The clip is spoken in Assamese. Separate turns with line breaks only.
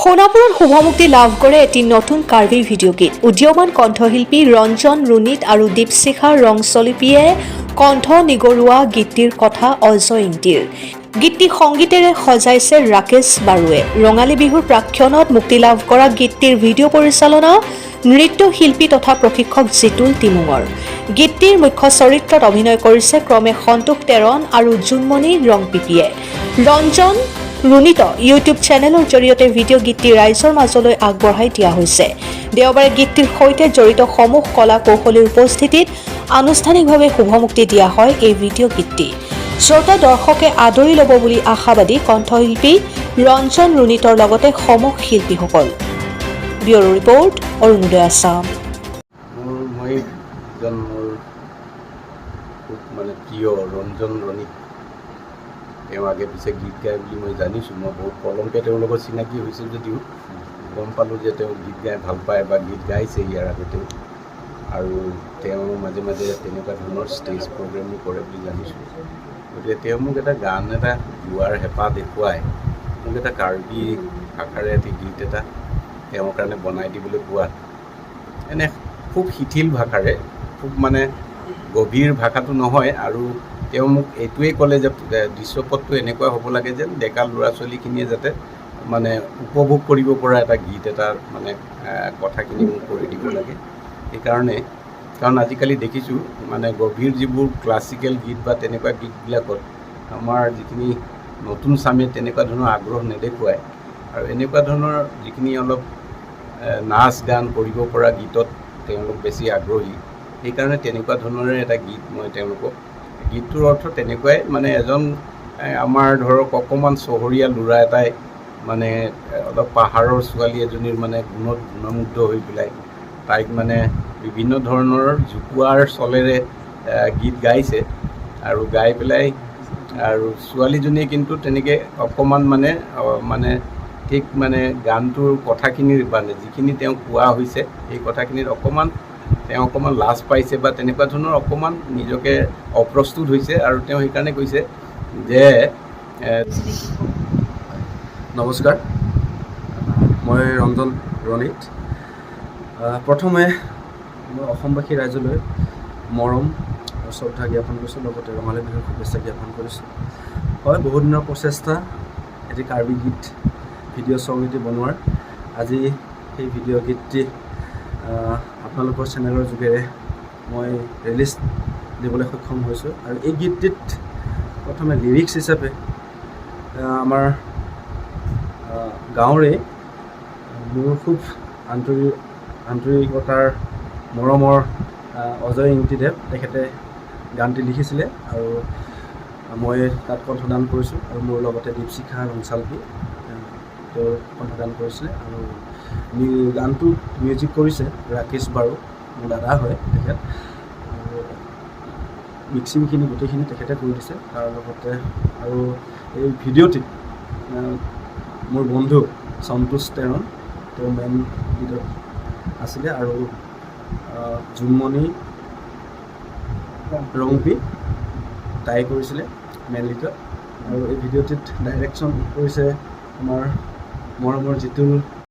সোণাপুৰত শুভমুক্তি লাভ কৰে এটি নতুন কাৰ্বি ভিডিঅ' গীত। উদীয়মান কণ্ঠশিল্পী ৰঞ্জন ৰুণিত আৰু দীপশিখা ৰংচলিপিয়ে কণ্ঠ নিগৰুৱা গীতটিৰ কথা অজয় ইংতিৰ। গীতটি সংগীতেৰে সজাইছে ৰাকেশ বাৰুৱে। ৰঙালী বিহুৰ প্ৰাক্ষণত মুক্তি লাভ কৰা গীতটিৰ ভিডিঅ' পৰিচালনা নৃত্যশিল্পী তথা প্ৰশিক্ষক জিতুল টিমুঙৰ। গীতটিৰ মুখ্য চৰিত্ৰত অভিনয় কৰিছে ক্ৰমে সন্তোষ তেৰণ আৰু জোনমণি ৰংপিপিয়ে। ৰঞ্জন ৰুণিত ইউটিউব চেনেলৰ জৰিয়তে ভিডিঅ' গীতটি ৰাইজৰ মাজলৈ আগবঢ়াই দিয়া হৈছে। দেওবাৰে গীতটিৰ সৈতে জড়িত সমূহ কলা কৌশলীৰ উপস্থিতিত আনুষ্ঠানিকভাৱে শুভমুক্তি দিয়া হয় এই ভিডিঅ' গীতটি। শ্ৰোতা দৰ্শকে আদৰি ল'ব বুলি আশাবাদী কণ্ঠশিল্পী ৰঞ্জন ৰুণিতৰ লগতে সমূহ শিল্পীসকল। Bureau report, Arunoday Assam.
মই খুব প্ৰিয় ৰঞ্জন ৰণিত। তেওঁ আগে পিছে গীত গায় বুলি মই জানিছোঁ। মই বহুত পলমকৈ তেওঁৰ লগত চিনাকি হৈছিল যদিও গম পালোঁ যে তেওঁ গীত গাই ভাল পায় বা গীত গাইছে ইয়াৰ আগতেও, আৰু তেওঁ মাজে মাজে তেনেকুৱা ধৰণৰ ষ্টেজ প্ৰগ্ৰেমো কৰে বুলি জানিছোঁ। গতিকে তেওঁ মোক এটা গান এটা গোৱাৰ হেঁপাহ দেখুৱাই মোক এটা কাৰ্বি ভাষাৰে এটি গীত এটা তেওঁৰ কাৰণে বনাই দিবলৈ কোৱাত, এনে খুব শিথিল ভাষাৰে, খুব গভীৰ ভাষাটো নহয়, আৰু তেওঁ মোক এইটোৱেই ক'লে যে দৃশ্যপটটো এনেকুৱা হ'ব লাগে যেন ডেকা ল'ৰা ছোৱালীখিনিয়ে যাতে উপভোগ কৰিব পৰা এটা গীত এটাৰ কথাখিনি মোক কৰি দিব লাগে। সেইকাৰণে কাৰণ আজিকালি দেখিছোঁ গভীৰ যিবোৰ ক্লাছিকেল গীত বা তেনেকুৱা গীতবিলাকত আমাৰ যিখিনি নতুন চামে তেনেকুৱা ধৰণৰ আগ্ৰহ নেদেখুৱায়, আৰু এনেকুৱা ধৰণৰ যিখিনি অলপ নাচ গান কৰিব পৰা গীতত তেওঁলোক বেছি আগ্ৰহী। সেইকাৰণে তেনেকুৱা ধৰণৰে এটা গীত মই তেওঁলোকক, গীতটোৰ অৰ্থ তেনেকুৱাই এজন আমাৰ ধৰক অকণমান চহৰীয়া ল'ৰা এটাই অলপ পাহাৰৰ ছোৱালী এজনীৰ গুণত গুণমুগ্ধ হৈ পেলাই তাইক বিভিন্ন ধৰণৰ জোকোৱাৰ চলেৰে গীত গাইছে, আৰু গাই পেলাই আৰু ছোৱালীজনীয়ে কিন্তু তেনেকৈ অকণমান ঠিক গানটোৰ কথাখিনিৰ যিখিনি তেওঁ কোৱা হৈছে সেই কথাখিনিত তেওঁ অকণমান লাজ পাইছে বা তেনেকুৱা ধৰণৰ অকণমান নিজকে অপ্ৰস্তুত হৈছে, আৰু তেওঁ সেইকাৰণে কৈছে যে
নমস্কাৰ, মই ৰঞ্জন ৰণিত। প্ৰথমে মই অসমবাসী ৰাইজলৈ মৰম আৰু শ্ৰদ্ধা জ্ঞাপন কৰিছোঁ, লগতে ৰঙালী বিহুৰ শুভেচ্ছা জ্ঞাপন কৰিছোঁ। হয়, বহুদিনৰ প্ৰচেষ্টা এটি কাৰ্বি গীত ভিডিঅ' ছং এটি বনোৱাৰ। আজি সেই ভিডিঅ' গীতটি আপোনালোকৰ চেনেলৰ যোগেৰে মই ৰিলিজ দিবলৈ সক্ষম হৈছোঁ, আৰু এই গীতটিত প্ৰথমে লিৰিক্স হিচাপে আমাৰ গাঁৱৰে মোৰ খুব আন্তৰিকতাৰ মৰমৰ অজয় ইংতিদেৱ তেখেতে গানটি লিখিছিলে, আৰু মই তাত কণ্ঠদান কৰিছোঁ, আৰু মোৰ লগতে দীপশিখা ৰংচালপি তেওঁ কণ্ঠদান কৰিছিলে, আৰু গানটো মিউজিক কৰিছে ৰাকেশ বাৰু, মোৰ দাদা হয় তেখেত, আৰু মিক্সিংখিনি গোটেইখিনি তেখেতে কৰি দিছে। তাৰ লগতে আৰু এই ভিডিঅ'টিত মোৰ বন্ধু সন্তোষ তেৰণ তেওঁ মেইন লিডত আছিলে, আৰু জোনমণি ৰংপি তাই কৰিছিলে মেইন লিডত, আৰু এই ভিডিঅ'টিত ডাইৰেকশ্যন কৰিছে আমাৰ মৰমৰ জিতুল